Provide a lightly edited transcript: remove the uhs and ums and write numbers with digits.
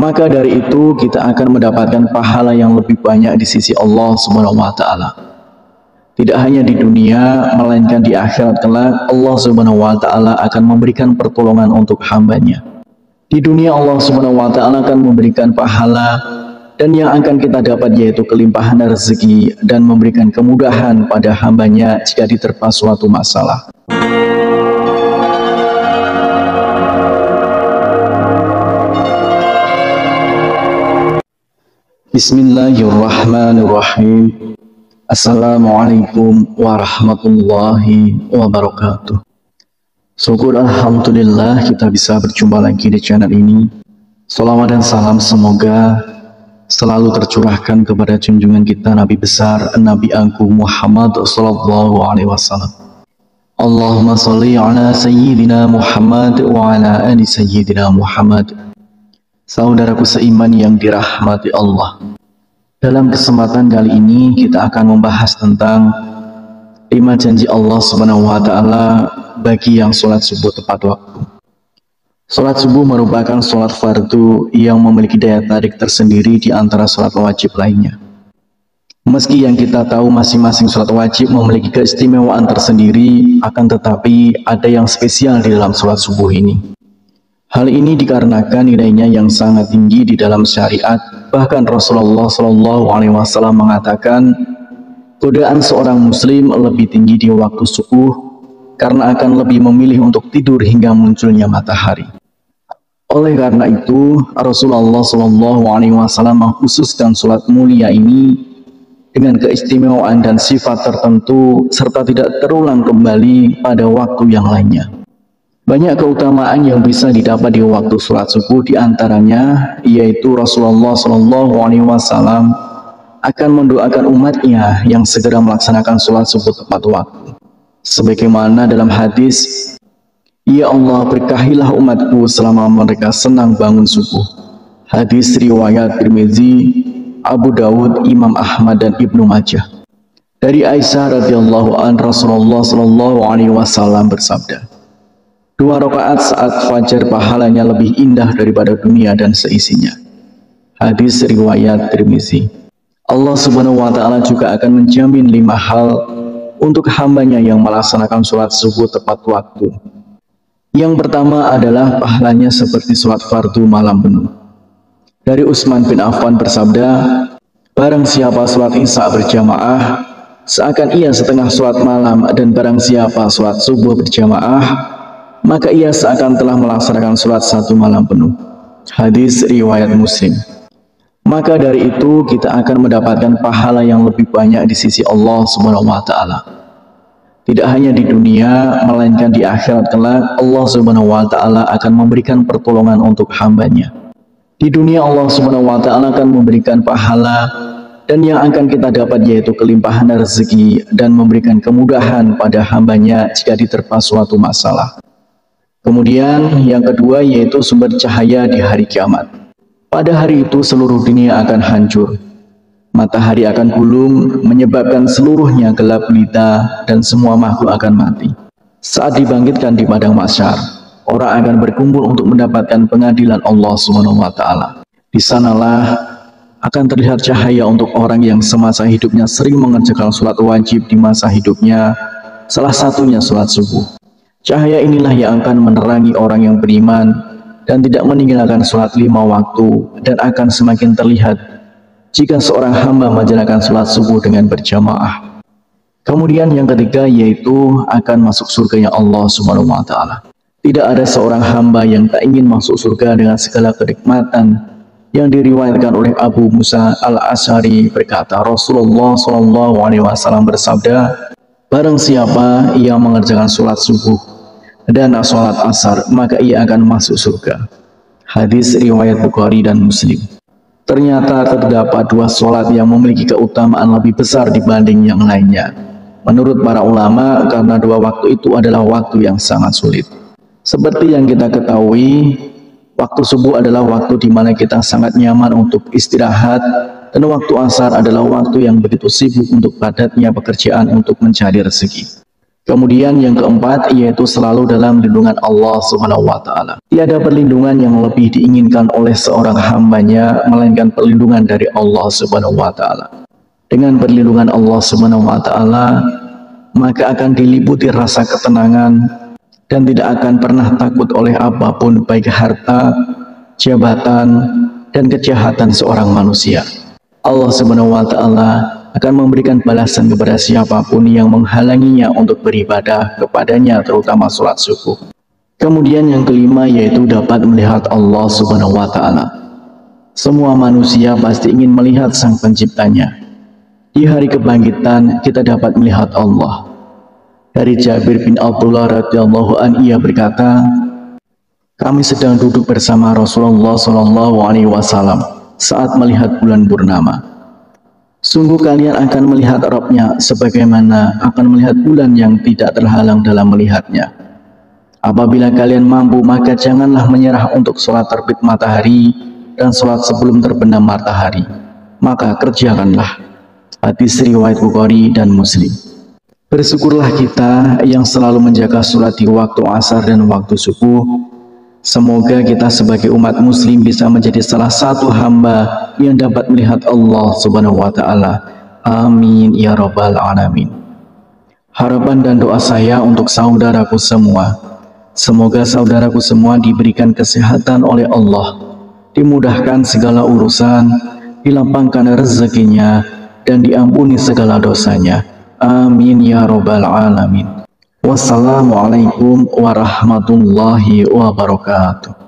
maka dari itu kita akan mendapatkan pahala yang lebih banyak di sisi Allah Subhanahu wa taala. Tidak hanya di dunia, melainkan di akhirat kelak Allah Subhanahu wa taala akan memberikan pertolongan untuk hambanya. Di dunia Allah Subhanahu wa taala akan memberikan pahala, dan yang akan kita dapat yaitu kelimpahan rezeki dan memberikan kemudahan pada hambanya jika diterpa suatu masalah. Bismillahirrahmanirrahim. Assalamualaikum warahmatullahi wabarakatuh. Syukur alhamdulillah kita bisa berjumpa lagi di channel ini. Salawat dan salam semoga selalu tercurahkan kepada junjungan kita Nabi besar Nabi Agung Muhammad sallallahu alaihi wasallam. Allahumma sholli ala sayyidina Muhammad wa ala ali sayyidina Muhammad. Saudaraku seiman yang dirahmati Allah, dalam kesempatan kali ini kita akan membahas tentang 5 janji Allah Subhanahu wa taala bagi yang sholat subuh tepat waktu. Sholat subuh merupakan sholat fardu yang memiliki daya tarik tersendiri di antara sholat wajib lainnya. Meski yang kita tahu masing-masing sholat wajib memiliki keistimewaan tersendiri, akan tetapi ada yang spesial di dalam sholat subuh ini. Hal ini dikarenakan nilainya yang sangat tinggi di dalam syariat. Bahkan Rasulullah SAW mengatakan, godaan seorang muslim lebih tinggi di waktu subuh karena akan lebih memilih untuk tidur hingga munculnya matahari. Oleh karena itu, Rasulullah SAW mengkhususkan sholat mulia ini dengan keistimewaan dan sifat tertentu serta tidak terulang kembali pada waktu yang lainnya. Banyak keutamaan yang bisa didapat di waktu sholat subuh, diantaranya yaitu Rasulullah SAW akan mendoakan umatnya yang segera melaksanakan sholat subuh tepat waktu. Sebagaimana dalam hadis, "Ya Allah, berkahilah umatku selama mereka senang bangun subuh." Hadis riwayat Tirmizi, Abu Dawud, Imam Ahmad dan Ibnu Majah. Dari Aisyah radhiyallahu anha, Rasulullah SAW bersabda, 2 rakaat saat fajar pahalanya lebih indah daripada dunia dan seisinya. Hadis riwayat Tirmizi. Allah Subhanahu wa taala juga akan menjamin 5 hal untuk hambanya yang melaksanakan sholat subuh tepat waktu. Yang pertama adalah pahalanya seperti sholat fardu malam penuh. Dari Utsman bin Affan bersabda, barang siapa sholat isya berjamaah seakan ia setengah sholat malam, dan barang siapa sholat subuh berjamaah maka ia seakan telah melaksanakan sholat 1 malam penuh. Hadis riwayat Muslim. Maka dari itu kita akan mendapatkan pahala yang lebih banyak di sisi Allah Subhanahu wa taala. Tidak hanya di dunia, melainkan di akhirat kelak Allah Subhanahu wa taala akan memberikan pertolongan untuk hambanya. Di dunia Allah Subhanahu wa taala akan memberikan pahala, dan yang akan kita dapat yaitu kelimpahan rezeki dan memberikan kemudahan pada hambanya jika diterpa suatu masalah. Kemudian yang kedua yaitu sumber cahaya di hari kiamat. Pada hari itu seluruh dunia akan hancur. Matahari akan gulung menyebabkan seluruhnya gelap gulita dan semua makhluk akan mati. Saat dibangkitkan di padang mahsyar, orang akan berkumpul untuk mendapatkan pengadilan Allah Subhanahu wa taala. Di sanalah akan terlihat cahaya untuk orang yang semasa hidupnya sering mengerjakan sholat wajib di masa hidupnya, salah satunya sholat subuh. Cahaya inilah yang akan menerangi orang yang beriman dan tidak meninggalkan sholat 5 waktu, dan akan semakin terlihat jika seorang hamba menjalankan sholat subuh dengan berjamaah. Kemudian yang ketiga yaitu akan masuk surganya Allah Subhanahu wa taala. Tidak ada seorang hamba yang tak ingin masuk surga dengan segala kenikmatan. Yang diriwayatkan oleh Abu Musa al-Asy'ari berkata, Rasulullah SAW bersabda, barang siapa yang mengerjakan sholat subuh dan sholat asar, maka ia akan masuk surga. Hadis riwayat Bukhari dan Muslim. Ternyata terdapat 2 sholat yang memiliki keutamaan lebih besar dibanding yang lainnya. Menurut para ulama, karena 2 waktu itu adalah waktu yang sangat sulit. Seperti yang kita ketahui, waktu subuh adalah waktu di mana kita sangat nyaman untuk istirahat, dan waktu asar adalah waktu yang begitu sibuk untuk padatnya pekerjaan untuk mencari rezeki. Kemudian yang keempat yaitu selalu dalam lindungan Allah Subhanahu wa taala. Tiada perlindungan yang lebih diinginkan oleh seorang hambanya melainkan perlindungan dari Allah Subhanahu wa taala. Dengan perlindungan Allah Subhanahu wa taala, maka akan diliputi rasa ketenangan dan tidak akan pernah takut oleh apapun, baik harta, jabatan, dan kejahatan seorang manusia. Allah Subhanahu wa taala akan memberikan balasan kepada siapapun yang menghalanginya untuk beribadah kepadanya, terutama sholat subuh. Kemudian yang kelima yaitu dapat melihat Allah Subhanahu wa taala. Semua manusia pasti ingin melihat Sang Penciptanya. Di hari kebangkitan kita dapat melihat Allah. Dari Jabir bin Abdullah radhiyallahu anhu, ia berkata, kami sedang duduk bersama Rasulullah SAW saat melihat bulan purnama. Sungguh kalian akan melihat Rabb-nya sebagaimana akan melihat bulan yang tidak terhalang dalam melihatnya. Apabila kalian mampu, maka janganlah menyerah untuk sholat terbit matahari dan sholat sebelum terbenam matahari. Maka kerjakanlah. Hadis riwayat Bukhari dan Muslim. Bersyukurlah kita yang selalu menjaga sholat di waktu asar dan waktu subuh. Semoga kita sebagai umat muslim bisa menjadi salah satu hamba yang dapat melihat Allah Subhanahu wa taala. Amin ya rabbal alamin. Harapan dan doa saya untuk saudaraku semua, semoga saudaraku semua diberikan kesehatan oleh Allah, dimudahkan segala urusan, dilapangkan rezekinya, dan diampuni segala dosanya. Amin ya rabbal alamin. Wassalamualaikum warahmatullahi wabarakatuh.